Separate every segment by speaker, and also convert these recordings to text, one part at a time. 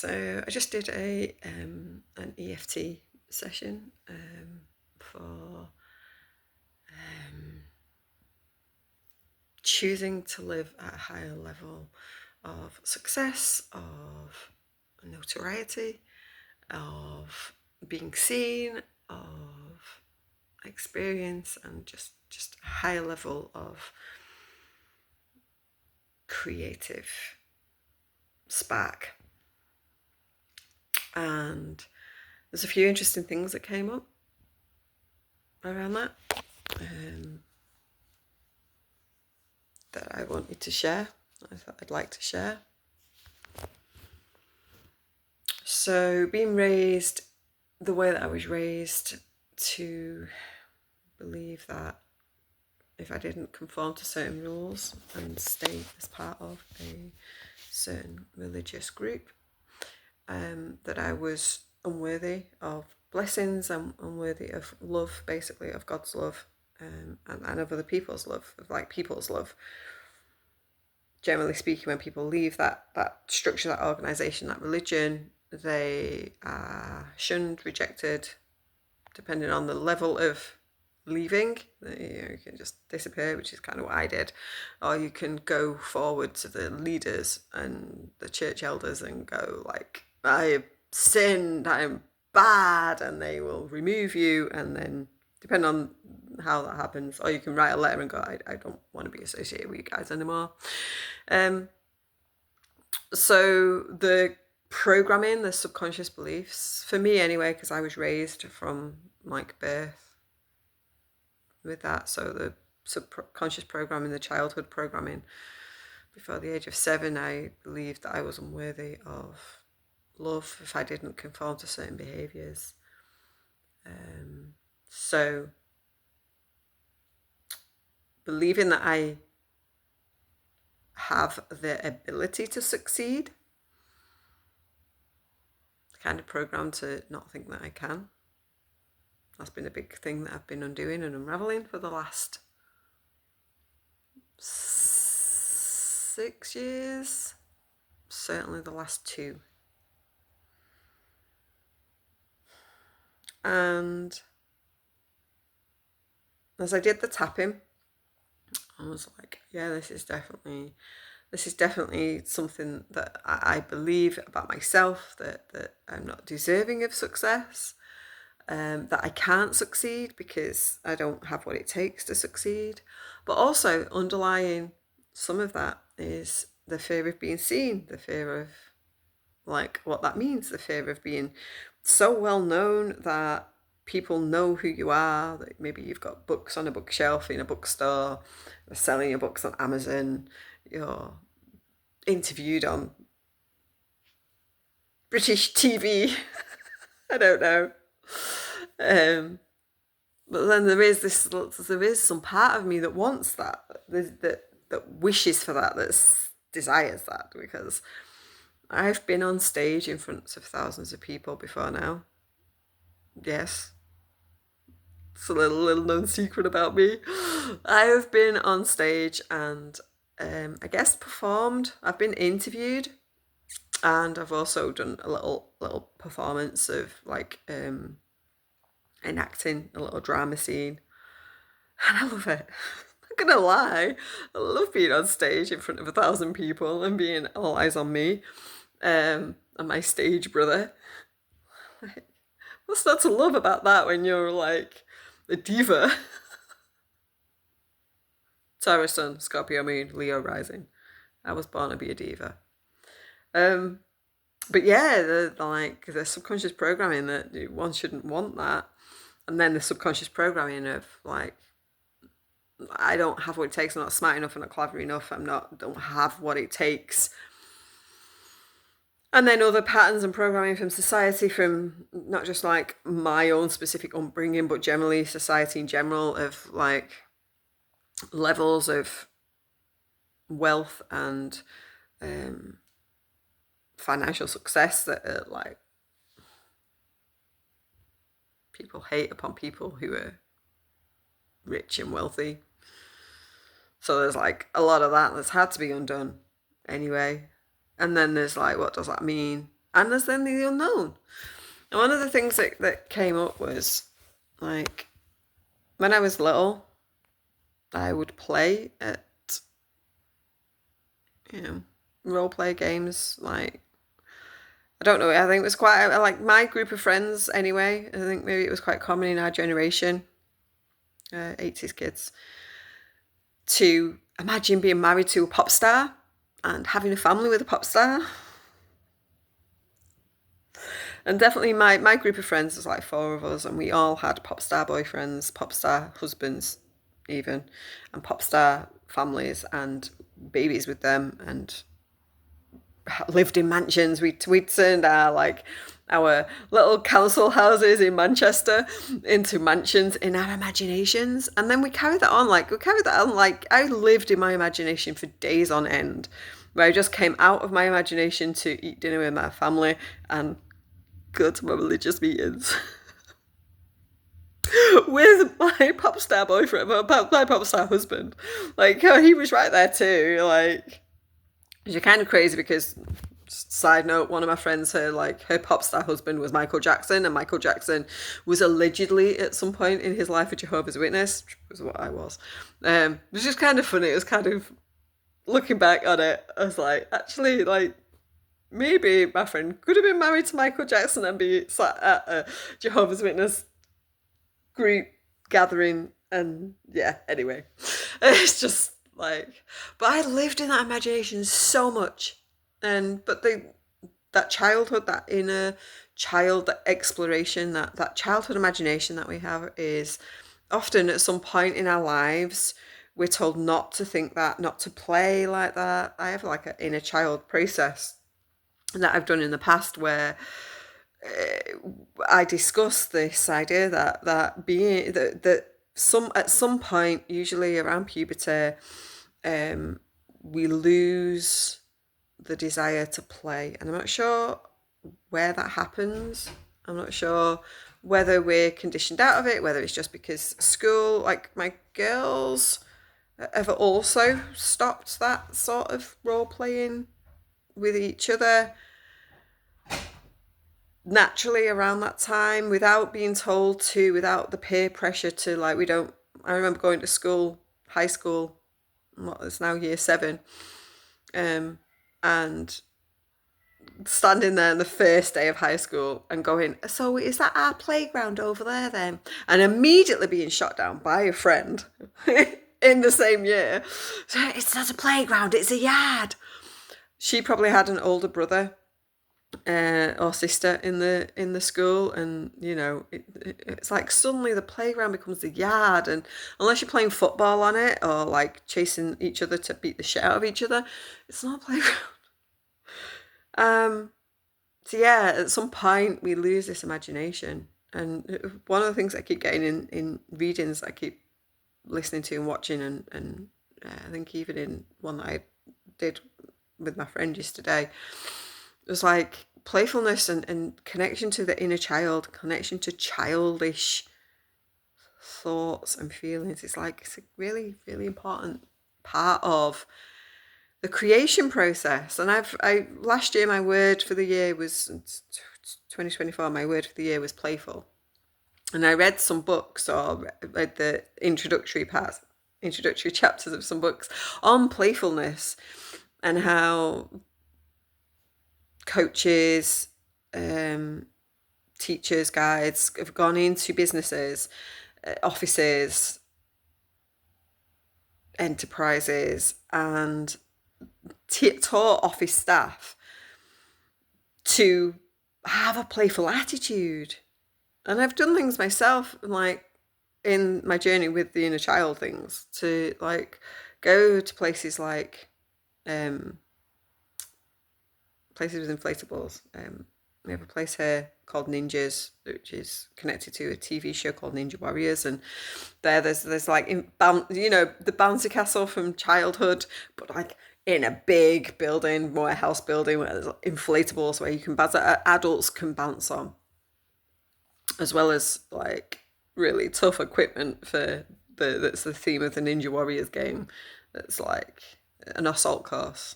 Speaker 1: So I just did an EFT session for choosing to live at a higher level of success, of notoriety, of being seen, of experience, and just a higher level of creative spark. And there's a few interesting things that came up around that that I wanted to share. I thought I'd like to share. So being raised the way that I was raised, to believe that if I didn't conform to certain rules and stay as part of a certain religious group, that I was unworthy of blessings, and unworthy of love, basically, of God's love, and of other people's love, of like people's love. Generally speaking, when people leave that structure, that organisation, that religion, they are shunned, rejected, depending on the level of leaving. You can just disappear, which is kind of what I did, or you can go forward to the leaders and the church elders and go like, I have sinned, I'm bad, and they will remove you. And then depending on how that happens, or you can write a letter and go, I don't want to be associated with you guys anymore. So the programming, the subconscious beliefs, for me anyway, because I was raised from like birth with that. So the subconscious programming, the childhood programming, before the age of 7, I believed that I was unworthy of love if I didn't conform to certain behaviours. So believing that I have the ability to succeed, kind of programmed to not think that I can. That's been a big thing that I've been undoing and unravelling for the last 6 years, certainly the last 2. And as I did the tapping, I was like, yeah, this is definitely something that I believe about myself, that I'm not deserving of success, that I can't succeed because I don't have what it takes to succeed. But also underlying some of that is the fear of being seen, the fear of like what that means, the fear of being so well known that people know who you are, that maybe you've got books on a bookshelf in a bookstore, they're selling your books on Amazon, you're interviewed on British TV. I don't know. But then there is some part of me that wants that wishes for that desires that, because I've been on stage in front of thousands of people before now. Yes. It's a little known secret about me. I have been on stage and I guess performed. I've been interviewed, and I've also done a little performance of like enacting a little drama scene, and I love it. I'm not gonna lie, I love being on stage in front of 1,000 people and being all eyes on me, and my stage brother. What's not to love about that when you're like a diva? Taurus Sun, Scorpio Moon, Leo Rising. I was born to be a diva. But yeah, the subconscious programming that one shouldn't want that, and then the subconscious programming of like, I don't have what it takes, I'm not smart enough, I'm not clever enough, don't have what it takes. And then other patterns and programming from society, from not just like my own specific upbringing, but generally society in general, of like levels of wealth and financial success that are like, people hate upon people who are rich and wealthy. So there's like a lot of that that's had to be undone anyway. And then there's like, what does that mean and there's then the unknown. And one of the things that came up was, like, when I was little, I would play at, role play games. Like, I don't know, I think it was quite, like, my group of friends anyway, I think maybe it was quite common in our generation, 80s kids, to imagine being married to a pop star and having a family with a pop star. And definitely my group of friends was like 4 of us, and we all had pop star boyfriends, pop star husbands even, and pop star families and babies with them, and lived in mansions. We turned our little council houses in Manchester into mansions in our imaginations, and then we carried that on. Like, I lived in my imagination for days on end, where I just came out of my imagination to eat dinner with my family and go to my religious meetings with my pop star boyfriend, my pop star husband. Like, he was right there too. Like, you're kind of crazy because, side note, one of my friends, her pop star husband was Michael Jackson, and Michael Jackson was allegedly at some point in his life a Jehovah's Witness, which was what I was. It was just kind of funny. It was kind of, looking back on it, I was like, actually, like, maybe my friend could have been married to Michael Jackson and be sat at a Jehovah's Witness group gathering, and yeah, anyway. It's just like, but I lived in that imagination so much. That childhood, that inner child, that exploration, that childhood imagination that we have is often at some point in our lives, we're told not to think that, not to play like that. I have like an inner child process that I've done in the past where I discuss this idea that being that at some point, usually around puberty, we lose the desire to play, and I'm not sure where that happens. I'm not sure whether we're conditioned out of it, whether it's just because school, like my girls, have also stopped that sort of role playing with each other naturally around that time, without being told to, without the peer pressure to, like, we don't. I remember going to school, high school, what is now year 7, and standing there on the first day of high school and going, so is that our playground over there then? And immediately being shot down by a friend in the same year. So, it's not a playground, it's a yard. She probably had an older brother or sister in the school, and it's like suddenly the playground becomes the yard, and unless you're playing football on it or like chasing each other to beat the shit out of each other, it's not a playground. So yeah, at some point we lose this imagination, and one of the things I keep getting in readings I keep listening to and watching, and I think even in one that I did with my friend yesterday, it was like playfulness and connection to the inner child, connection to childish thoughts and feelings. It's a really, really important part of the creation process. And last year, my word for the year was 2024. My word for the year was playful. And I read some books, or read the introductory chapters of some books on playfulness, and how coaches, teachers, guides have gone into businesses, offices, enterprises, and taught office staff to have a playful attitude. And I've done things myself, like in my journey with the inner child things, to like go to places like places with inflatables. We have a place here called Ninjas, which is connected to a TV show called Ninja Warriors, and there's like the bouncy castle from childhood, but like in a big building, warehouse building, where there's inflatables where you can bounce, adults can bounce on, as well as like really tough equipment for that's the theme of the Ninja Warriors game. That's like an assault course.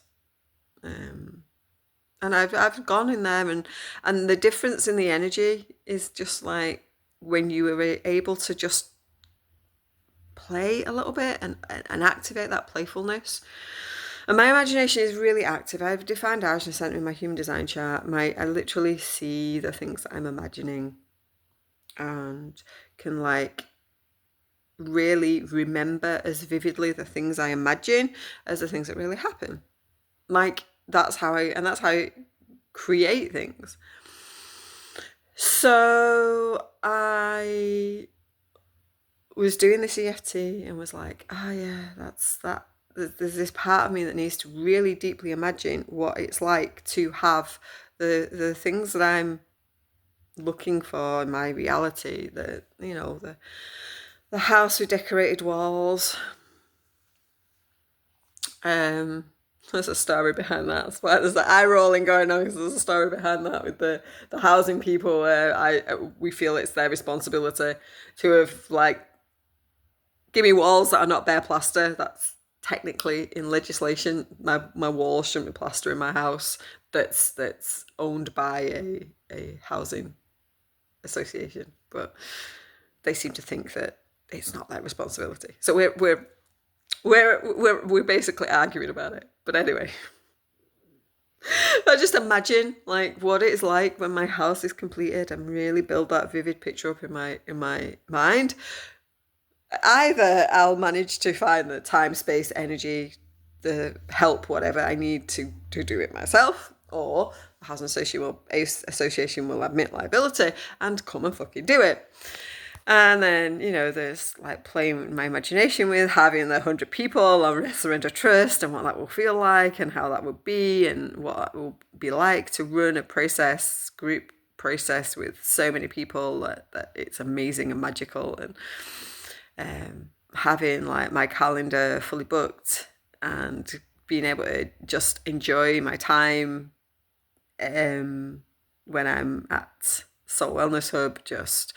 Speaker 1: And I've gone in there, and the difference in the energy is just like when you were able to just play a little bit and activate that playfulness. And my imagination is really active. I've defined Arjuna Center in my human design chart. I literally see the things that I'm imagining and can like really remember as vividly the things I imagine as the things that really happen. Like that's how I create things. So I was doing this EFT and was like, oh yeah, that's that. There's this part of me that needs to really deeply imagine what it's like to have the things that I'm looking for in my reality. The house with decorated walls. There's a story behind that. That's why there's the eye rolling going on, because there's a story behind that with the housing people where we feel it's their responsibility to have like give me walls that are not bare plaster. That's technically in legislation. My walls shouldn't be plaster in my house that's owned by a housing association, but they seem to think that it's not their responsibility. So we're basically arguing about it. But anyway, I just imagine like what it's like when my house is completed and really build that vivid picture up in my mind. Either I'll manage to find the time, space, energy, the help, whatever I need to do it myself, or the housing association will admit liability and come and fucking do it. And then, there's like playing with my imagination with having the 100 people on Surrender Trust and what that will feel like and how that would be and what it will be like to run a group process with so many people that it's amazing and magical. And having like my calendar fully booked and being able to just enjoy my time when I'm at Soul Wellness Hub, just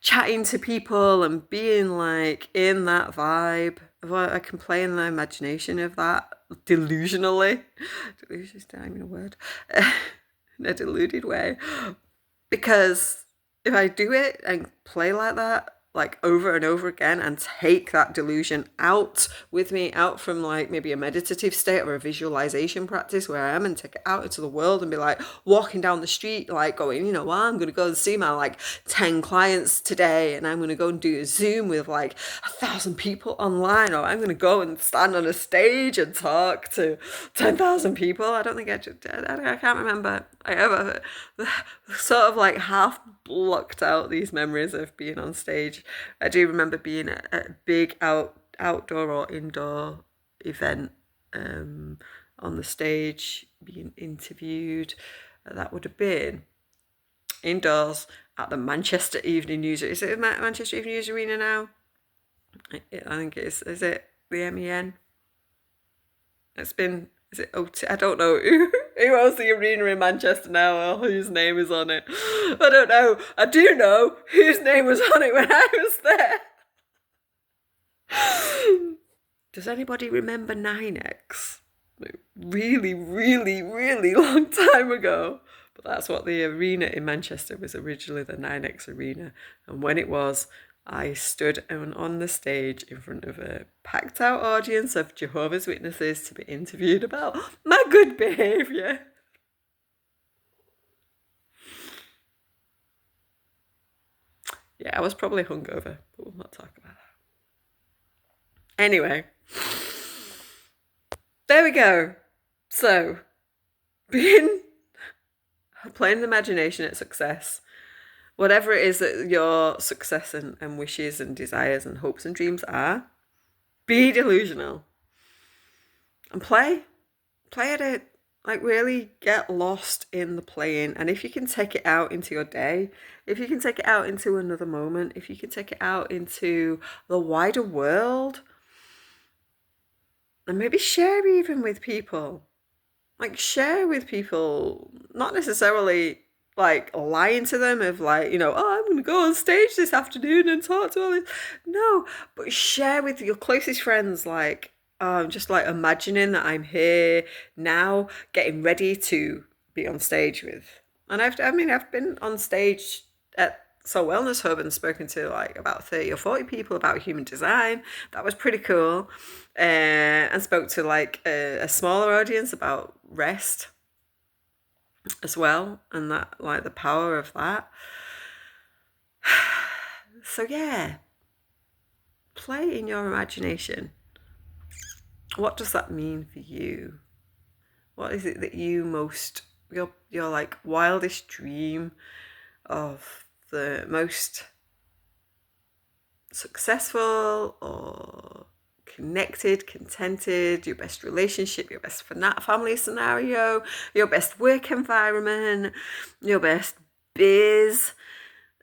Speaker 1: chatting to people and being like in that vibe. Well, I can play in the imagination of that delusionally. Delusion is not even a word. In a deluded way. Because if I do it and play like that, like over and over again, and take that delusion out with me, out from like maybe a meditative state or a visualization practice where I am, and take it out into the world and be like walking down the street, like going, well, I'm going to go and see my like 10 clients today, and I'm going to go and do a Zoom with like 1,000 people online, or I'm going to go and stand on a stage and talk to 10,000 people. I can't remember. I ever sort of like half blocked out these memories of being on stage. I do remember being at a big outdoor or indoor event on the stage, being interviewed. That would have been indoors at the Manchester Evening News. Is it Manchester Evening News Arena now? I think it is. Is it the MEN? It's been... Is it OT? I don't know who owns the arena in Manchester now or whose name is on it. I don't know. I do know whose name was on it when I was there. Does anybody remember 9X? Really, really, really long time ago. But that's what the arena in Manchester was, originally the 9X arena. And when it was, I stood on the stage in front of a packed out audience of Jehovah's Witnesses to be interviewed about my good behaviour. Yeah, I was probably hungover, but we'll not talk about that. Anyway, there we go. So, playing the imagination at success. Whatever it is that your success and wishes and desires and hopes and dreams are, be delusional. And play at it. Like really get lost in the playing. And if you can take it out into your day, if you can take it out into another moment, if you can take it out into the wider world, and maybe share even with people. Like share with people, not necessarily like lying to them of like, oh, I'm going to go on stage this afternoon and talk to all this. No, but share with your closest friends, like, just like imagining that I'm here now, getting ready to be on stage with. And I've been on stage at Soul Wellness Hub and spoken to like about 30 or 40 people about human design. That was pretty cool. And spoke to like a smaller audience about rest as well, and that, like, the power of that. So yeah, play in your imagination. What does that mean for you? What is it that you most, your like wildest dream of the most successful or connected, contented, your best relationship, your best family scenario, your best work environment, your best biz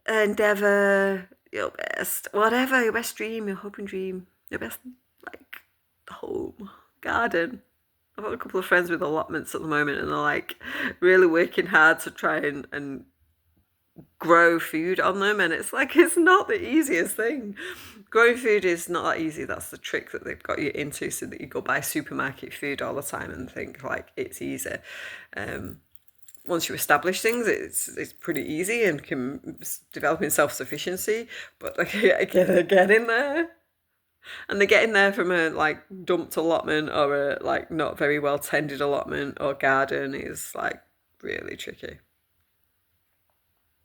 Speaker 1: endeavor, your best whatever, your best dream, your hope and dream, your best like home, garden. I've got a couple of friends with allotments at the moment, and they're like really working hard to try and grow food on them, and it's like it's not the easiest thing. Growing food is not that easy. That's the trick that they've got you into, so that you go buy supermarket food all the time and think like it's easy. Once you establish things, it's pretty easy and can develop in self-sufficiency, but like get in there. And they get in there from a like dumped allotment or a like not very well tended allotment or garden is like really tricky.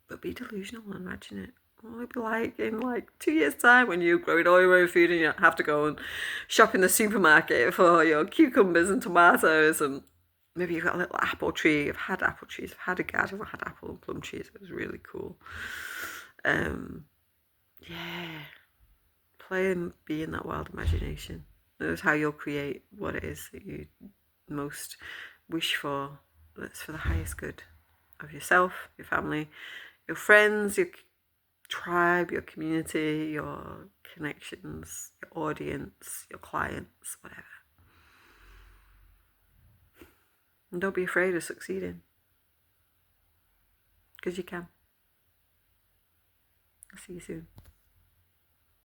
Speaker 1: But be delusional and imagine it. What would it be like in like 2 years' time when you're growing all your own food and you have to go and shop in the supermarket for your cucumbers and tomatoes, and maybe you've got a little apple tree. I've had apple trees. I've had a garden. I've had apple and plum trees. It was really cool. Yeah. Play and be in that wild imagination. That's how you'll create what it is that you most wish for. That's for the highest good of yourself, your family, your friends, your tribe, your community, your connections, your audience, your clients, whatever. And don't be afraid of succeeding, because you can. I'll see you soon.